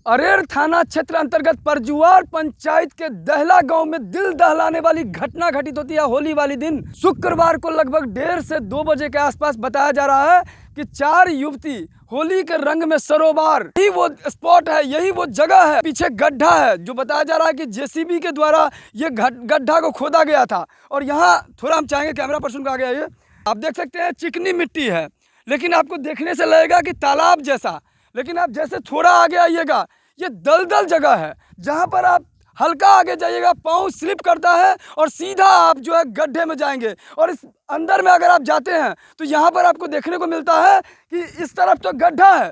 अरेर थाना क्षेत्र अंतर्गत परजुआर पंचायत के दहला गांव में दिल दहलाने वाली घटना घटित होती है होली वाली दिन। शुक्रवार को लगभग 1:30 से 2 बजे के आसपास बताया जा रहा है कि 4 युवती होली के रंग में सरोवर, यही वो स्पॉट है, यही वो जगह है। पीछे गड्ढा है जो बताया जा रहा है कि जेसीबी के द्वारा ये गड्ढा को खोदा गया था। और यहाँ थोड़ा हम चाहेंगे कैमरा पर्सन का आगे आइए, आप देख सकते हैं चिकनी मिट्टी है, लेकिन आपको देखने से लगेगा कि तालाब जैसा। लेकिन आप जैसे थोड़ा आगे आइएगा, ये दलदल जगह है जहाँ पर आप हल्का आगे जाइएगा पाँव स्लिप करता है और सीधा आप जो है गड्ढे में जाएंगे। और इस अंदर में अगर आप जाते हैं तो यहाँ पर आपको देखने को मिलता है कि इस तरफ तो गड्ढा है,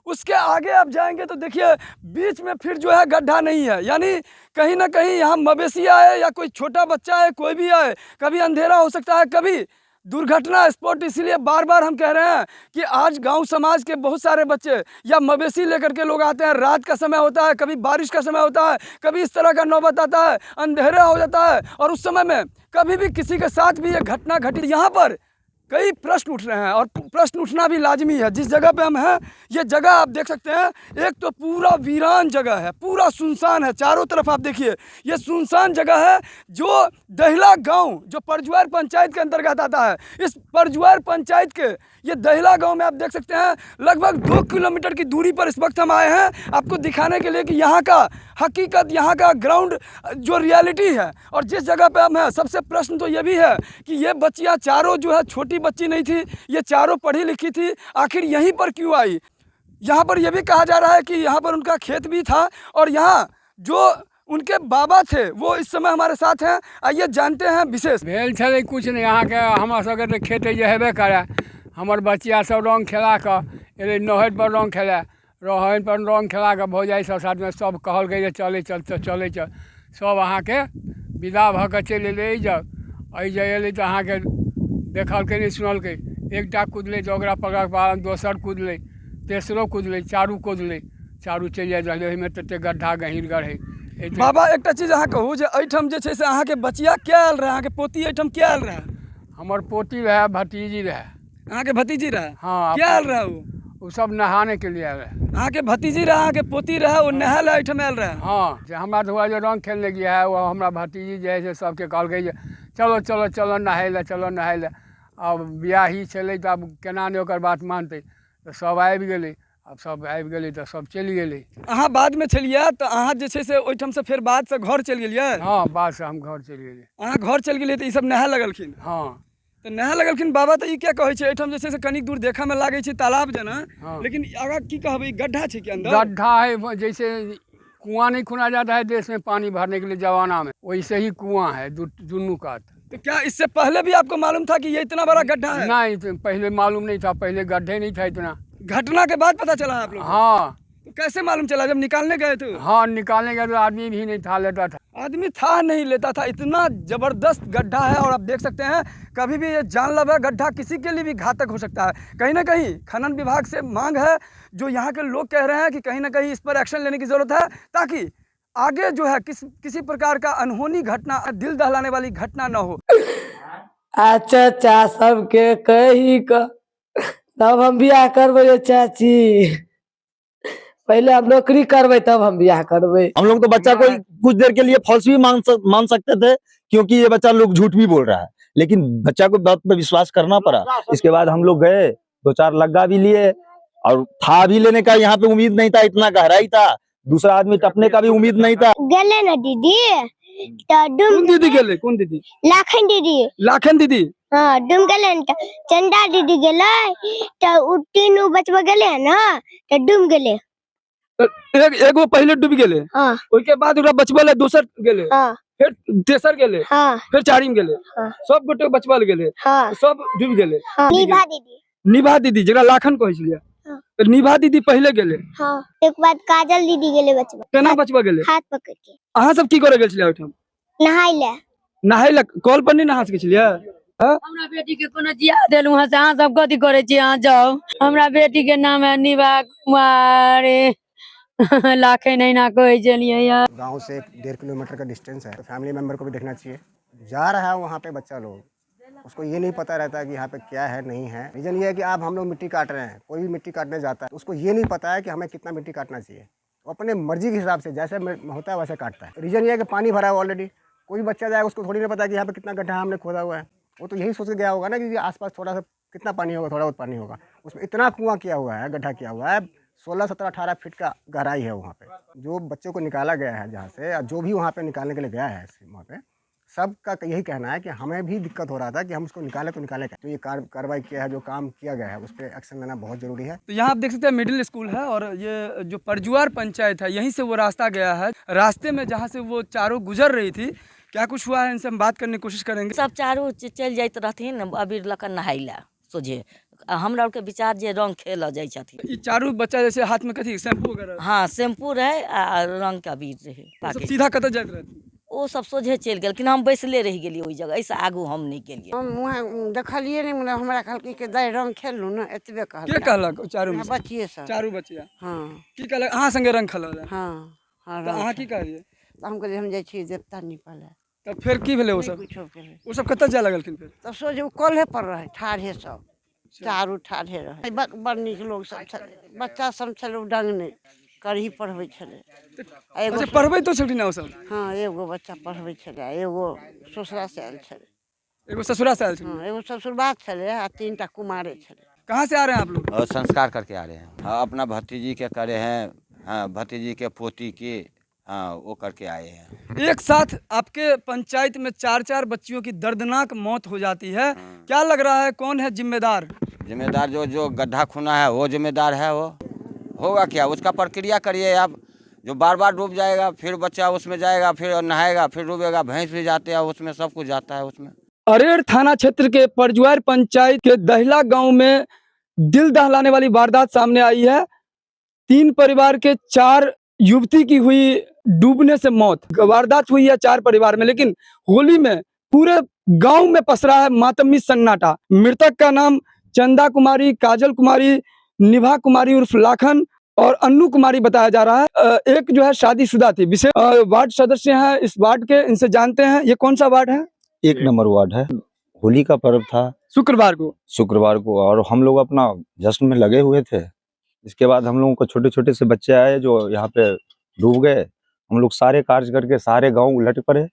उसके आगे आप जाएंगे तो देखिए बीच में फिर जो है गड्ढा नहीं है। यानी कहीं ना कहीं यहाँ मवेशी आए या कोई छोटा बच्चा आए, कोई भी आए, कभी अंधेरा हो सकता है, कभी दुर्घटना स्पॉट। इसीलिए बार बार हम कह रहे हैं कि आज गांव समाज के बहुत सारे बच्चे या मवेशी लेकर के लोग आते हैं, रात का समय होता है, कभी बारिश का समय होता है, कभी इस तरह का नौबत आता है, अंधेरा हो जाता है, और उस समय में कभी भी किसी के साथ भी ये घटना घटी। यहाँ पर कई प्रश्न उठ रहे हैं और प्रश्न उठना भी लाजमी है। जिस जगह पे हम हैं, ये जगह आप देख सकते हैं, एक तो पूरा वीरान जगह है, पूरा सुनसान है। चारों तरफ आप देखिए ये सुनसान जगह है जो दहला गांव जो परजुआर पंचायत के अंतर्गत आता है। इस परजुआर पंचायत के ये दहला गांव में आप देख सकते हैं लगभग 2 किलोमीटर की दूरी पर इस वक्त हम आए हैं आपको दिखाने के लिए कि यहाँ का हकीकत, यहाँ का ग्राउंड जो रियलिटी है। और जिस जगह पे हम हैं, सबसे प्रश्न तो ये भी है कि ये बच्चियाँ चारों जो है छोटी बच्ची नहीं थी, ये चारों पढ़ी लिखी थी, आखिर यहीं पर क्यों आई। यहाँ पर यह भी कहा जा रहा है कि यहाँ पर उनका खेत भी था और यहाँ जो उनके बाबा थे वो इस समय हमारे साथ हैं। आइए जानते हैं विशेष। भेल छलै कुछ नहीं, यहाँ के हमरा सबके तो खेत जे हेबे करे। हमर बच्चिया सब रंग खेला कर एले नहर पर रंग खेला, रहन पर रंग खेला कर भौजाई सब साथ में सब कहल गए चले चल चले चल, सब अहाँ के विदा भऽ के चलि एलै। जब एलै तऽ अहाँ के देखलकै नहीं सुनलकै, एकटा कूदलै तऽ ओकरा पकड़ पालन, दोसर कूदलै, तेसरो कूदलै, चारू कूदलै, चारू चलि जाइत रहलै। ओहिमे ततेक गड्ढा गहीँर गढ़ै। बाबा एकटा चीज अहाँ कहू जे एहिठाम जे छै से अहाँके बचिया क्या आयल रहे, अहाँके पोती एहिठाम क्या आयल रहे? हमर पोती रहे, भतीजी रहे। अहाँके भतीजी रहे? हाँ। क्या आयल रहे वो सब नहाने के लिए रहे। अहाँके भतीजी रहे, अहाँके पोती रहे, वो नहाय ले एहिठाम आयल रहे? हाँ, जो हमरा तो हुआ जो रंग खेलने गया है वो हमरा भतीजी जो है से सबके कहलकै जे चलो चलो चलो नहाय ले, चलो नहाय ले। अब बियाही छलै तऽ अब केना नहि ओकर बात मानतै, तऽ सब आबि गेलै। अब सब आबि गेलै तऽ सब चलि गेलै। अहाँ बाद में छलियै तऽ अहाँ जे छै से ओहिठाम से फेर बाद से घर चलि गेलियै? हाँ, बाद से हम घर चलि गेलियै। अहाँ घर चलि गेलियै तऽ ई सब नहाय लगलखिन? हाँ। तो नहाय लगलखिन बाबा। तो ये क्या कहै छै एहिठाम जे छै से कनिक दूर देखा में लागे छै तालाब जना। हाँ। लेकिन आगा की कहबै गड्ढा छै के अंदर? गड्ढा है, जैसे कुआं नहीं खुना जाता है देश में पानी भरने के लिए जमाना में, वैसे ही कुआं है दुनू का। तो क्या इससे पहले भी आपको मालूम था कि ये इतना बड़ा गड्ढा है? नहीं, तो पहले मालूम नहीं था, पहले गड्ढे नहीं था इतना। घटना के बाद पता चला आप लोग? हाँ। तो कैसे मालूम चला जब निकालने गए थे? हाँ, निकालने गए तो आदमी भी नहीं था लेता था। आदमी था नहीं लेता था। इतना जबरदस्त गड्ढा है और आप देख सकते हैं कभी भी ये जानलेवा गड्ढा किसी के लिए भी घातक हो सकता है। कहीं ना कहीं खनन विभाग से मांग है, जो यहाँ के लोग कह रहे हैं कि कहीं ना कहीं इस पर एक्शन लेने की जरूरत है, ताकि आगे जो है किसी प्रकार का अनहोनी घटना, दिल दहलाने वाली घटना न हो। अच्छा चा सबके कही क तब हम बियाह करबे चाची, पहले हम नौकरी करबे तब हम बियाह करबे। हम लोग तो बच्चा को कुछ देर के लिए फॉल्स भी मान सकते थे, क्योंकि ये बच्चा लोग झूठ भी बोल रहा है, लेकिन बच्चा को बात पे विश्वास करना पड़ा। इसके बाद हम लोग गए, 2-4 लग्गा भी लिए, और था भी लेने का यहाँ पे उम्मीद नहीं था, इतना गहराई था, दूसरा आदमी टपने का भी उम्मीद नहीं था। गले ना दीदी, कौन दीदी गेले? कौन दीदी? लाखन दीदी। लाखन दीदी? हाँ, डूम गले न चंदा दीदी गेले तो तीनों बचवा गेले ना तो डूम गेले। एगो पहले डूब गेले? हाँ। उसके बाद ओकरा बचबले दोसर गेले? हाँ। फिर तेसर गेले? हाँ। फिर चारिम गेले? हाँ। सब गोटे बचबल गेले? हाँ। सब डूब गेले? हाँ। निभा दीदी। निभा दीदी जरा लाखन कहै छलियै? हाँ। तो निभा दीदी पहले गेले? हाँ। एक बाद काजल दीदी गेले बचवा। केना बचबा गेले? हाथ पकड़ के। अहाँ सब की करे गेल छलियै ओठम? नहाय ले। नहाय ले? कॉल पर नहीं नहा सकै छलियै? हमरा बेटी के कोनो जिया देलु हस, अहाँ सब कथि करे छी? अहाँ जाओ, हमरा बेटी के नाम है निभा कुमारी। लाखे नहीं ना कहे चलिए यार। गांव से 1.5 किलोमीटर का डिस्टेंस है, तो फैमिली मेंबर को भी देखना चाहिए। जा रहा है वहाँ पे बच्चा लोग, उसको ये नहीं पता रहता है कि यहाँ पे क्या है नहीं है। रीजन ये है कि आप हम लोग मिट्टी काट रहे हैं, कोई भी मिट्टी काटने जाता है उसको ये नहीं पता है कि हमें कितना मिट्टी काटना चाहिए। वो अपने मर्जी के हिसाब से जैसे होता है वैसे काटता है। रीज़न ये है कि पानी भरा है ऑलरेडी, कोई भी बच्चा जाएगा उसको थोड़ी नहीं पता कि यहाँ पे कितना गड्ढा हमने खोदा हुआ है। वो तो यही सोच के गया होगा ना कि आसपास थोड़ा सा कितना पानी होगा, थोड़ा बहुत पानी होगा। उसमें इतना कुआं किया हुआ है, गड्ढा किया हुआ है, 16, 17, 18 फीट का गहराई है वहाँ पे। जो बच्चों को निकाला गया है जहाँ से, जो भी वहाँ पे निकालने के लिए गया है वहाँ पे, सबका यही कहना है कि हमें भी दिक्कत हो रहा था कि हम उसको निकालें तो निकालें क्या। तो ये कार्रवाई किया है, जो काम किया गया है उस पर एक्शन लेना बहुत ज़रूरी है। तो यहाँ आप देख सकते हैं मिडिल स्कूल है और ये जो परजुआर पंचायत है यहीं से वो रास्ता गया है। रास्ते में जहाँ से वो चारों गुजर रही थी, क्या कुछ हुआ है इनसे हम बात करने की कोशिश करेंगे। सब चारू चल जाइत रहथिन अबीर लकन नहाइला सोझे हमरा के विचार जे रंग खेल जाइ छथिन। ये चारों बच्चा जैसे हाथ में कथी शैम्पू वगैरह, हाँ शैम्पू रहे आ रंग के अबीर रहे सब पाके। सीधा कतऽ जाइत रहती। ओ सब सोझे चल गेल, लेकिन हम बैसले रह गेलिए ओहि जगह, ऐसे आगू हम नहीं गेलिए। हम वहाँ देखलिए नहीं, मतलब हमरा कहलकै कि दाइ रंग खेलू ना, एतबे के कहलकै कहलक ओ चारों में से? बच्चिए सब। चारों बच्चिया हाँ की कहलक अहाँ संगे रंग खेलल है? हाँ हाँ तो रंग अहाँ की खेल। कहलिए? तऽ हम कहलिए हम जाइ छियै देवता निपले, तब फिर की भेलै? ओ सब कुछो भेलै। वो सब कतऽ जाय लगलखिन फिर? तब सोझे ओ कल्हे पर रहे ठाढ़े सब, चारू ठाढ़े रहे। बड़ नीक लोग सब छलै, बच्चा सब छलै डंगने कढ़ी पढ़बै छलै। एगो अच्छा पढ़बै तो छलखिन ना वो सब? हाँ एगो बच्चा पढ़बै छलै, एगो ससुरा से आयल छलै। एगो ससुरा से आयल छलखिन। हाँ एगो ससुरबात छलै आ 3टा कुमारे छलै। कहाँ से आ रहे हैं आप लोग? और संस्कार करके आ रहे हैं। हाँ अपना भतीजी के करे हैं, हाँ भतीजी के पोती के, हाँ वो करके आए हैं। एक साथ आपके पंचायत में 4 बच्चियों की दर्दनाक मौत हो जाती है, क्या लग रहा है कौन है जिम्मेदार? जिम्मेदार जो गड्ढा खुना है वो जिम्मेदार है। वो होगा क्या, उसका प्रक्रिया करिए आप। जो बार बार डूब जाएगा, फिर बच्चा उसमें जाएगा, फिर नहाएगा, फिर डूबेगा, भैंस भी जाते हैं उसमें, सब कुछ जाता है उसमें। अरेर थाना क्षेत्र के परजुआर पंचायत के दहला गांव में दिल दहलाने वाली वारदात सामने आई है। 3 परिवार के 4 युवती की हुई डूबने से मौत। वारदात हुई है 4 परिवार में, लेकिन होली में पूरे गांव में पसरा है मातमी सन्नाटा। मृतक का नाम चंदा कुमारी, काजल कुमारी, निभा कुमारी उर्फ लाखन और अन्नू कुमारी बताया जा रहा है। एक जो है शादीशुदा थी। विशेष वार्ड सदस्य हैं इस वार्ड के, इनसे जानते हैं ये कौन सा वार्ड है? 1 नंबर वार्ड है। होली का पर्व था शुक्रवार को और हम लोग अपना जश्न में लगे हुए थे। इसके बाद हम लोगों को छोटे छोटे से बच्चे आए जो यहाँ पे डूब गए। हम लोग सारे कार्य करके सारे गांव उलट पड़े।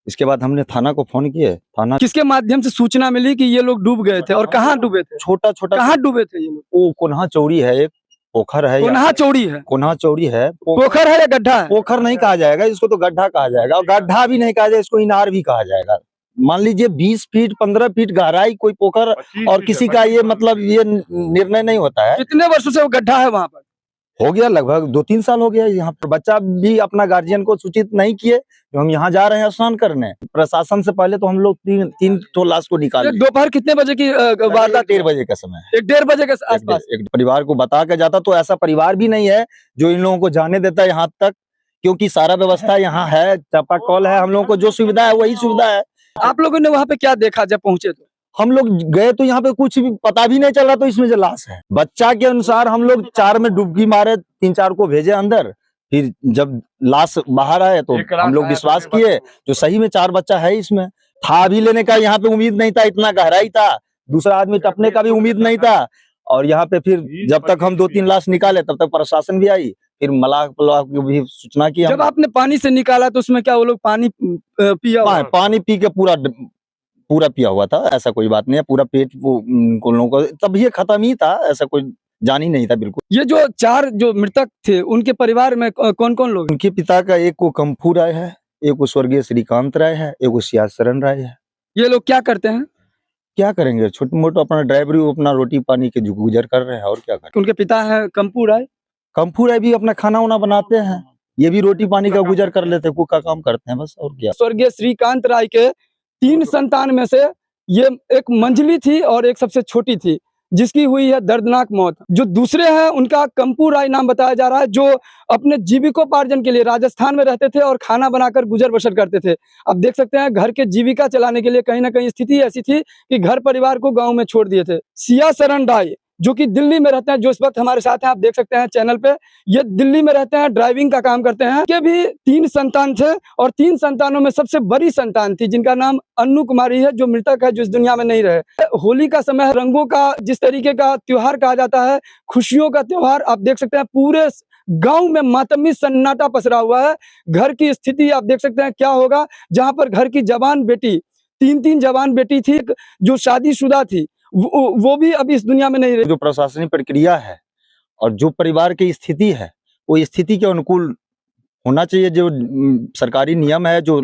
इसके बाद हमने थाना को फोन किए। थाना किसके माध्यम से सूचना मिली कि ये लोग डूब गए थे और कहाँ डूबे थे? छोटा छोटा कहाँ डूबे थे ये लोग? वो कोन्हा चौड़ी है, एक पोखर है। कोन्हा चौड़ी है? कोन्हा चौड़ी है। पोखर है या गड्ढा है? पोखर नहीं कहा जाएगा इसको, तो गड्ढा कहा जाएगा। और गड्ढा भी नहीं कहा जाएगा, इसको इनार भी कहा जाएगा। मान लीजिए 20 फीट 15 फीट गहराई कोई पोखर और किसी का ये मतलब ये निर्णय नहीं होता है। कितने वर्षों से वो गड्ढा है वहाँ पर? हो गया लगभग 2-3 साल हो गया यहाँ पर। बच्चा भी अपना गार्जियन को सूचित नहीं किए तो हम यहाँ जा रहे हैं स्नान करने। प्रशासन से पहले तो हम लोग 3 ठो लाश को निकाले। दोपहर कितने बजे की वारदात? 1:30 बजे का समय, 1-1:30 बजे के आसपास। एक परिवार को बता के जाता तो ऐसा परिवार भी नहीं है जो इन लोगों को जाने देता है यहाँ तक, क्योंकि सारा व्यवस्था यहाँ है, चापाकल है। हम लोगों को जो सुविधा है वही सुविधा है। आप लोगों ने वहाँ पे क्या देखा जब पहुंचे तो? हम लोग गए तो यहाँ पे कुछ भी पता भी नहीं चल रहा, तो इसमें जो लाश है बच्चा के अनुसार हम लोग 4 में डुबकी मारे, 3-4 को भेजे अंदर। फिर जब लाश बाहर आए तो हम लोग विश्वास किए जो सही में 4 बच्चा है इसमें। था भी लेने का यहाँ पे उम्मीद नहीं था, इतना गहराई था। दूसरा आदमी टपने का भी उम्मीद नहीं था। और यहाँ पे फिर जब तक हम 2-3 लाश निकाले तब तक प्रशासन भी आई, फिर मलाह को भी सूचना की। जब आपने पानी से निकाला तो उसमें क्या वो लोग पानी पिया? पानी पी के पूरा पिया हुआ था, ऐसा कोई बात नहीं है। पूरा पेट को लोगों को तब ये खत्म ही था, ऐसा कोई जान ही नहीं था बिल्कुल। ये जो 4 जो मृतक थे उनके परिवार में कौन कौन लोग? उनके पिता का एक को कंफू राय है, एक को स्वर्गीय श्रीकांत राय है, एक को सियासरन राय है। ये लोग क्या करते हैं? क्या करेंगे, छोटे मोटे अपना ड्राइवरी, अपना रोटी पानी के गुजर कर रहे हैं और क्या करें। उनके पिता है कंपू राय। कंफू राय भी अपना खाना वाना बनाते हैं, ये भी रोटी पानी का गुजर कर लेते हैं, कुक का काम करते हैं बस, और क्या। स्वर्गीय श्रीकांत राय के 3 संतान में से ये एक मंझली थी और एक सबसे छोटी थी जिसकी हुई है दर्दनाक मौत। जो दूसरे हैं उनका कंपू राय नाम बताया जा रहा है, जो अपने जीविकोपार्जन के लिए राजस्थान में रहते थे और खाना बनाकर गुजर बसर करते थे। अब देख सकते हैं घर के जीविका चलाने के लिए कहीं ना कहीं स्थिति ऐसी थी कि घर परिवार को गांव में छोड़ दिए थे। सियासरन राय जो कि दिल्ली में रहते हैं, जो इस वक्त हमारे साथ हैं, आप देख सकते हैं चैनल पे, ये दिल्ली में रहते हैं, ड्राइविंग का काम करते हैं। के भी 3 संतान थे और 3 संतानों में सबसे बड़ी संतान थी जिनका नाम अन्नू कुमारी है, जो मृतक है, जो इस दुनिया में नहीं रहे। होली का समय रंगों का जिस तरीके का त्योहार कहा जाता है, खुशियों का त्योहार, आप देख सकते हैं पूरे गांव में मातमी सन्नाटा पसरा हुआ है। घर की स्थिति आप देख सकते हैं क्या होगा, जहां पर घर की जवान बेटी, 3 जवान बेटी थी जो शादीशुदा थी, वो भी अभी इस दुनिया में नहीं रही। जो प्रशासनिक प्रक्रिया है और जो परिवार की स्थिति है, वो स्थिति के अनुकूल होना चाहिए। जो सरकारी नियम है, जो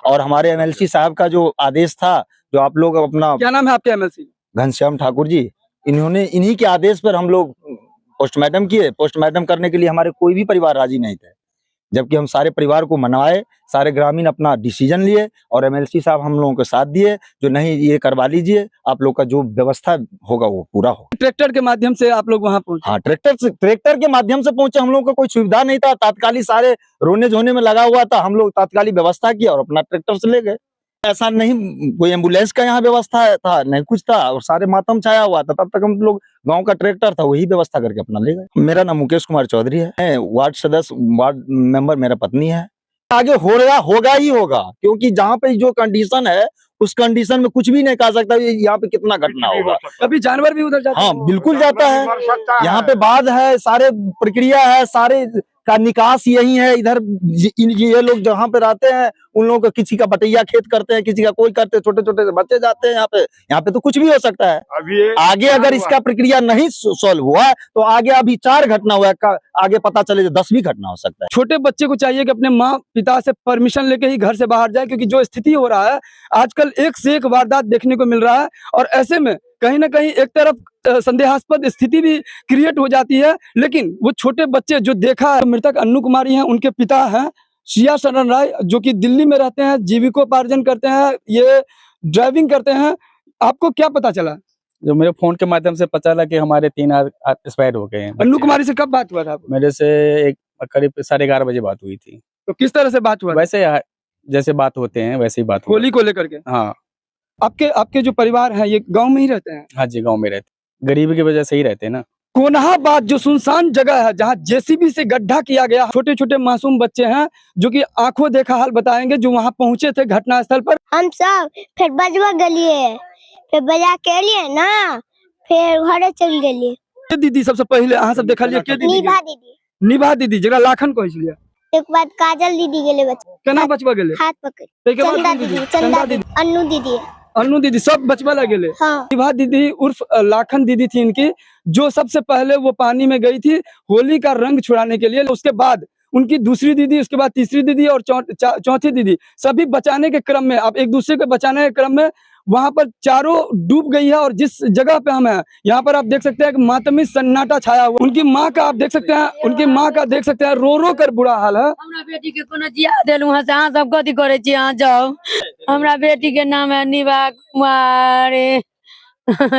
और हमारे एमएलसी साहब का जो आदेश था, जो आप लोग अपना, क्या नाम है आपके एमएलसी? घनश्याम ठाकुर जी, इन्हीं के आदेश पर हम लोग पोस्टमार्टम किए। पोस्टमार्टम करने के लिए हमारे कोई भी परिवार राजी नहीं थे, जबकि हम सारे परिवार को मनवाए, सारे ग्रामीण अपना डिसीजन लिए और एमएलसी साहब हम लोगों के साथ दिए, जो नहीं ये करवा लीजिए, आप लोग का जो व्यवस्था होगा वो पूरा हो। ट्रैक्टर के माध्यम से आप लोग वहां पहुंचे? हाँ, ट्रैक्टर के माध्यम से पहुंचे। हम लोगों को कोई सुविधा नहीं था, तात्कालिक सारे रोने धोने में लगा हुआ था। हम लोग तात्कालिक व्यवस्था किया और अपना ट्रैक्टर से ले गए। ऐसा नहीं कोई एम्बुलेंस का यहाँ व्यवस्था था, नहीं कुछ था, और सारे मातम छाया हुआ था। तब तक हम लोग गांव का ट्रैक्टर था, वही व्यवस्था करके अपना ले गए। मेरा नाम मुकेश कुमार चौधरी है, वार्ड सदस्य, वार्ड मेंबर मेरा पत्नी है। आगे होगा ही होगा, क्योंकि जहाँ पे जो कंडीशन है, उस कंडीशन में कुछ भी नहीं कह सकता यहाँ पे कितना घटना होगा। अभी जानवर भी उधर जाते हैं? हाँ, बिल्कुल जाता है। यहाँ पे बाढ़ है, सारे प्रक्रिया है, सारे का निकास यही है। इधर ये लोग जहाँ पे रहते हैं, उन लोगों का किसी का बटैया खेत करते हैं, किसी का कोई करते हैं, छोटे छोटे बच्चे जाते हैं। यहाँ पे तो कुछ भी हो सकता है। आगे अगर इसका प्रक्रिया नहीं सॉल्व हुआ तो आगे अभी 4 घटना हुआ है, आगे पता चले तो 10 भी घटना हो सकता है। छोटे बच्चे को चाहिए कि अपने माँ पिता से परमिशन लेके ही घर से बाहर जाए, क्योंकि जो स्थिति हो रहा है आजकल एक से एक वारदात देखने को मिल रहा है। और ऐसे में कहीं ना कहीं एक तरफ संदेहास्पद स्थिति भी क्रिएट हो जाती है। लेकिन वो छोटे बच्चे जो देखा है, मृतक अन्नू कुमारी हैं, उनके पिता हैं शिया शरण राय, जो कि दिल्ली में रहते हैं, जीविकोपार्जन करते हैं, ये ड्राइविंग करते हैं। आपको क्या पता चला? जो मेरे फोन के माध्यम से पता चला कि हमारे 3 एक्सपायर हो गए हैं। अन्नू कुमारी से कब बात हुआ था? मेरे से एक करीब 11:30 बजे बात हुई थी। तो किस तरह से बात हुआ? वैसे जैसे बात होते हैं वैसे ही बात हुई। होली को लेकर के? हाँ। आपके जो परिवार है ये गांव में ही रहते हैं? हाँ जी, गांव में रहते, गरीबी की वजह से ही रहते हैं ना। कोनहाबाद जो सुनसान जगह है, जहां जेसीबी से गड्ढा किया गया, छोटे छोटे मासूम बच्चे हैं जो कि आंखों देखा हाल बताएंगे, जो वहां पहुंचे थे घटना स्थल पर। हम सब फिर बजवा गलिए, फिर बजा के लिए ना, फिर घरे चल गए। के दीदी सबसे पहले अहाँ सब देखा लिया? के दीदी? निभा दीदी। निभा दीदी जरा लाखन कह लिया। एक बाद काजल दीदी गेले बच्चे। केना बचवा गेले? हाथ पकड़। ताके बाद चंदा कौन दीदी, चंदा दीदी, अन्नू दीदी। अन्नू दीदी सब बचवा लगे ले। हाँ। निभा दीदी उर्फ लाखन दीदी थी इनकी, जो सबसे पहले वो पानी में गई थी होली का रंग छुड़ाने के लिए। उसके बाद उनकी दूसरी दीदी, उसके बाद तीसरी दीदी और चौथी दीदी, सभी बचाने के क्रम में, अब एक दूसरे को बचाने के क्रम में वहां पर चारों डूब गई है। और जिस जगह पे हम हैं, यहाँ पर आप देख सकते हैं कि मातमी सन्नाटा छाया हुआ। उनकी माँ का आप देख सकते हैं, उनकी माँ का देख सकते हैं, रो रो कर बुरा हाल है। हमरा बेटी के कोनो जिया देलु हस, अहाँ सब कथि करे छी? अहाँ जाओ। हमरा बेटी के नाम है निभा कुमारी,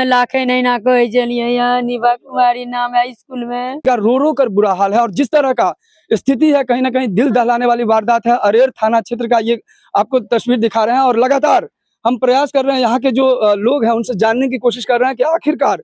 लाखे नहीं ना कहे चलिए, यहाँ निभा कुमारी नाम है स्कूल में। रो रो कर बुरा हाल है। और जिस तरह का स्थिति है, कहीं ना कहीं दिल दहलाने वाली वारदात है। अरेर थाना क्षेत्र का ये आपको तस्वीर दिखा रहे हैं। और लगातार हम प्रयास कर रहे हैं, यहाँ के जो लोग हैं उनसे जानने की कोशिश कर रहे हैं कि आखिरकार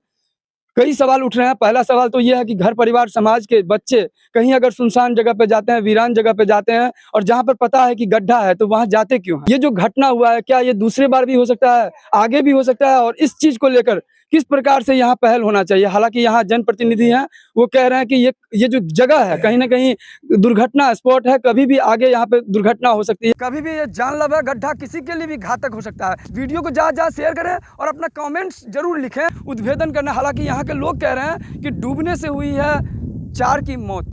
कई सवाल उठ रहे हैं। पहला सवाल तो ये है कि घर परिवार समाज के बच्चे कहीं अगर सुनसान जगह पे जाते हैं, वीरान जगह पे जाते हैं, और जहाँ पर पता है कि गड्ढा है, तो वहां जाते क्यों हैं? ये जो घटना हुआ है, क्या ये दूसरी बार भी हो सकता है, आगे भी हो सकता है? और इस चीज को लेकर किस प्रकार से यहाँ पहल होना चाहिए? हालांकि यहाँ जनप्रतिनिधि हैं, वो कह रहे हैं कि ये जो जगह है कहीं ना कहीं दुर्घटना स्पॉट है, कभी भी आगे यहाँ पे दुर्घटना हो सकती है। कभी भी ये जानलेवा गड्ढा किसी के लिए भी घातक हो सकता है। वीडियो को ज्यादा शेयर करें और अपना कमेंट्स जरूर लिखें, उद्भेदन करना। हालांकि यहाँ के लोग कह रहे हैं कि डूबने से हुई है 4 की मौत।